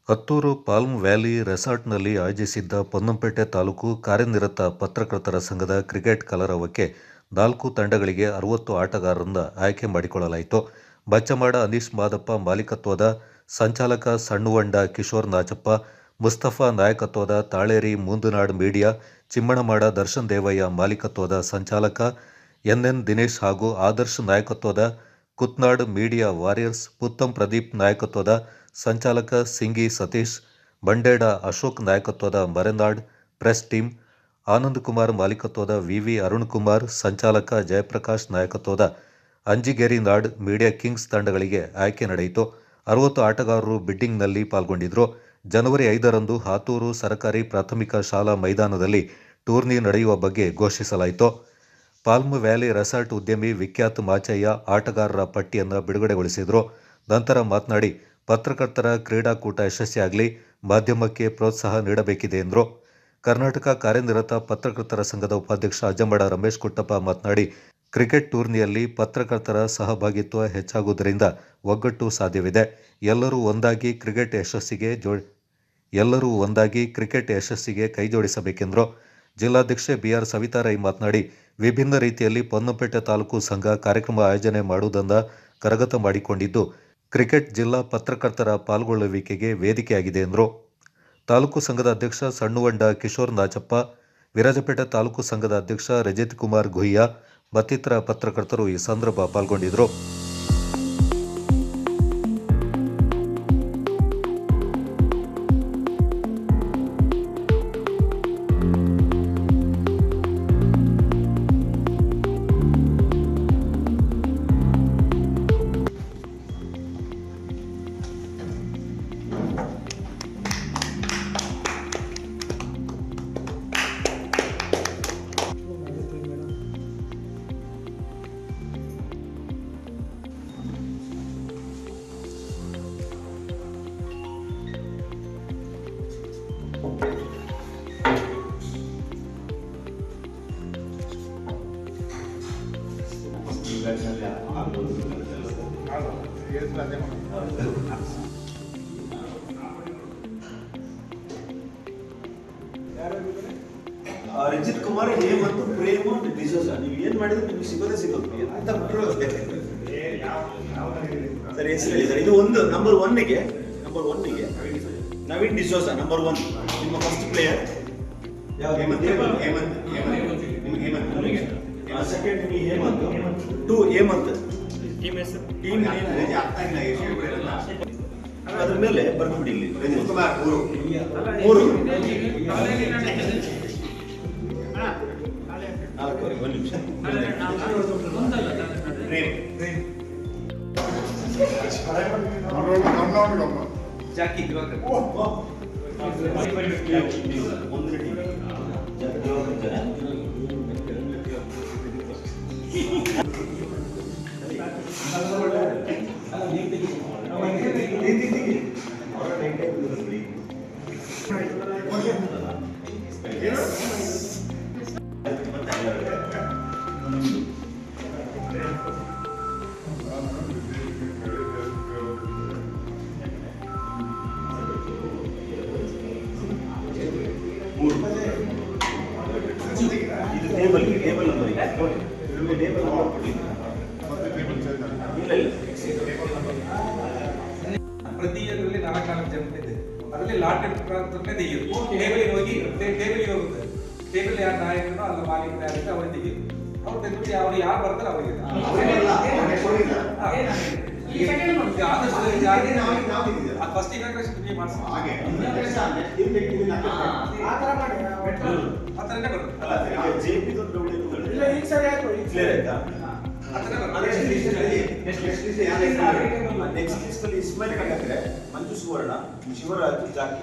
Hattur palm valley ರೆಸಾರ್ಟ್ನಲ್ಲಿ ಆಯೋಜಿಸಿದ್ದ ಪೊನ್ನಂಪೇಟೆ ತಾಲೂಕು ಕಾರ್ಯನಿರತ ಪತ್ರಕರ್ತರ ಸಂಘದ ಕ್ರಿಕೆಟ್ ಕಲರವಕ್ಕೆ 4 ತಂಡಗಳಿಗೆ 60 ಆಟಗಾರರನ್ನು ಆಯ್ಕೆ ಮಾಡಿಕೊಳ್ಳಲಾಯಿತು. ಬಚ್ಚಮಾಡ ಅನೀಶ್ ಮಾದಪ್ಪ ಮಾಲೀಕತ್ವದ ಸಂಚಾಲಕ ಸಣ್ಣುವಂಡ ಕಿಶೋರ್ ನಾಚಪ್ಪ, ಮುಸ್ತಫಾ ನಾಯಕತ್ವದ ತಾಳೇರಿ ಮುಂದನಾಡ್ ಮೀಡಿಯಾ, ಚಿಮ್ಮಣಮಾಡ ದರ್ಶನ್ ದೇವಯ್ಯ ಮಾಲೀಕತ್ವದ ಸಂಚಾಲಕ ಎನ್ಎನ್ ದಿನೇಶ್ ಹಾಗೂ ಆದರ್ಶ್ ನಾಯಕತ್ವದ ಕುತ್ನಾಡ್ ಮೀಡಿಯಾ ವಾರಿಯರ್ಸ್, ಪುತ್ತಂ ಪ್ರದೀಪ್ ನಾಯಕತ್ವದ ಸಂಚಾಲಕ ಸಿಂಗಿ ಸತೀಶ್, ಬಂಡೇಡ ಅಶೋಕ್ ನಾಯಕತ್ವದ ಮರೆನಾಡ್ ಪ್ರೆಸ್ ಟೀಮ್, ಆನಂದ್ ಕುಮಾರ್ ಮಾಲೀಕತ್ವದ ವಿವಿ ಅರುಣ್ ಕುಮಾರ್, ಸಂಚಾಲಕ ಜಯಪ್ರಕಾಶ್ ನಾಯಕತ್ವದ ಅಂಜಿಗೇರಿ ನಾಡ್ ಮೀಡಿಯಾ ಕಿಂಗ್ಸ್ ತಂಡಗಳಿಗೆ ಆಯ್ಕೆ ನಡೆಯಿತು. 60 ಆಟಗಾರರು ಬಿಡ್ಡಿಂಗ್ನಲ್ಲಿ ಪಾಲ್ಗೊಂಡಿದ್ದರು. ಜನವರಿ 5ರಂದು ಹಾತೂರು ಸರ್ಕಾರಿ ಪ್ರಾಥಮಿಕ ಶಾಲಾ ಮೈದಾನದಲ್ಲಿ ಟೂರ್ನಿ ನಡೆಯುವ ಬಗ್ಗೆ ಘೋಷಿಸಲಾಯಿತು. ಪಾಲ್ಮ್ ವ್ಯಾಲಿ ರೆಸಾರ್ಟ್ ಉದ್ಯಮಿ ವಿಖ್ಯಾತ್ ಮಾಚಯ್ಯ ಆಟಗಾರರ ಪಟ್ಟಿಯನ್ನು ಬಿಡುಗಡೆಗೊಳಿಸಿದರು. ನಂತರ ಮಾತನಾಡಿ, ಪತ್ರಕರ್ತರ ಕ್ರೀಡಾಕೂಟ ಯಶಸ್ವಿಯಾಗಲಿ, ಮಾಧ್ಯಮಕ್ಕೆ ಪ್ರೋತ್ಸಾಹ ನೀಡಬೇಕಿದೆ ಎಂದರು. ಕರ್ನಾಟಕ ಕಾರ್ಯನಿರತ ಪತ್ರಕರ್ತರ ಸಂಘದ ಉಪಾಧ್ಯಕ್ಷ ಅಜ್ಜಂಬಡ ರಮೇಶ್ ಕುಟ್ಟಪ್ಪ ಮಾತನಾಡಿ, ಕ್ರಿಕೆಟ್ ಟೂರ್ನಿಯಲ್ಲಿ ಪತ್ರಕರ್ತರ ಸಹಭಾಗಿತ್ವ ಹೆಚ್ಚಾಗುವುದರಿಂದ ಒಗ್ಗಟ್ಟು ಸಾಧ್ಯವಿದೆ. ಎಲ್ಲರೂ ಒಂದಾಗಿ ಕ್ರಿಕೆಟ್ ಯಶಸ್ಸಿಗೆ ಕೈಜೋಡಿಸಬೇಕೆಂದರು. ಜಿಲ್ಲಾಧ್ಯಕ್ಷೆ ಬಿಆರ್ ಸವಿತಾ ರೈ ಮಾತನಾಡಿ, ವಿಭಿನ್ನ ರೀತಿಯಲ್ಲಿ ಪೊನ್ನಂಪೇಟೆ ತಾಲೂಕು ಸಂಘ ಕಾರ್ಯಕ್ರಮ ಆಯೋಜನೆ ಮಾಡುವುದನ್ನು ಕರಗತ ಮಾಡಿಕೊಂಡಿದ್ದು, ಕ್ರಿಕೆಟ್ ಜಿಲ್ಲಾ ಪತ್ರಕರ್ತರ ಪಾಲ್ಗೊಳ್ಳುವಿಕೆಗೆ ವೇದಿಕೆಯಾಗಿದೆ ಎಂದರು. ತಾಲೂಕು ಸಂಘದ ಅಧ್ಯಕ್ಷ ಸಣ್ಣುವಂಡ ಕಿಶೋರ್ ನಾಚಪ್ಪ, ವಿರಾಜಪೇಟೆ ತಾಲೂಕು ಸಂಘದ ಅಧ್ಯಕ್ಷ ರಜಿತ್ ಕುಮಾರ್ ಗುಹಿಯಾ ಮತ್ತಿತರ ಪತ್ರಕರ್ತರು ಈ ಸಂದರ್ಭ ಪಾಲ್ಗೊಂಡಿದ್ದರು. ರಜಿತ್ ಕುಮಾರ್ ಹೇಮಂತ್ ಪ್ರೇಮ್ ಡಿಸೋಜ, ನೀವು ಏನ್ ಮಾಡಿದ್ರೆ ನಿಮ್ಗೆ ಸಿಗೋದೇ ಸಿಗೋದು ಅಂತ ಬಿಟ್ಟರು. ಸರಿ, ಹೆಸರು ಹೇಳಿ ಸರ್. ಇದು ಒಂದು ನಂಬರ್ ಒನ್ನಿಗೆ ನವೀನ್ ಡಿಸೋಜ ನಂಬರ್ 1, ನಿಮ್ಮ ಫಸ್ಟ್ ಪ್ಲೇಯರ್. ಹೇಮಂತ್ ಸೆಕೆಂಡ್ ನಿಮಗೆ ಹೇಮಂತ್, 2 ಹೇಮಂತ್. ಟೀಮ್ ಅದ್ರ ಮೇಲೆ ಬರ್ಕೊಂಡ್ಬಿಡಿ ಇಲ್ಲಿ 3 1 ನಿಮಿಷ. ಜಾಕಿ ದಿವಾಕರ್ ಟೇಬಲ್ ನಂಬರ್ ಇಲ್ಲ. ಪ್ರತಿ ಇದರಲ್ಲಿ 4 ಜನ ಇದೆ. ಅದರಲ್ಲಿ ಲಾಟ್ ತೆಗೆಯುದು. ಟೇಬಲಿಗೆ ಹೋಗಿ ಟೇಬಲಿಗೆ ಹೋಗುತ್ತೆ. ಟೇಬಲ್ ಯಾರು ನಾಯಕನೋ ಅಲ್ಲ ಮಾಲೀಕ ಯಾರಿದ್ರೆ ಅವ್ರಿಗೆ ತೆಗೆಯುದು. ಅವ್ರು ತೆಗೆದು ಅವ್ರು ಯಾರು ಬರ್ತಾರೆ ಅವರಿಗೆ ಫಸ್ಟ್ ಇನಾಗ್ರೇಷನ್ ನೀವು ಮಾಡಿಸ್ತೀವಿ. ಆ ಥರನೇ ಬರುತ್ತೆ. ನೆಕ್ಸ್ಟ್ ಲಿಸ್ಟ್ ಅಲ್ಲಿ ಇಸ್ಮಾಯಿಲ್ ಕಂಡಕ್ರೆ, ಮಂಜು ಸುವರ್ಣ, ಶಿವರಾಜ್ ಜಾಕಿ.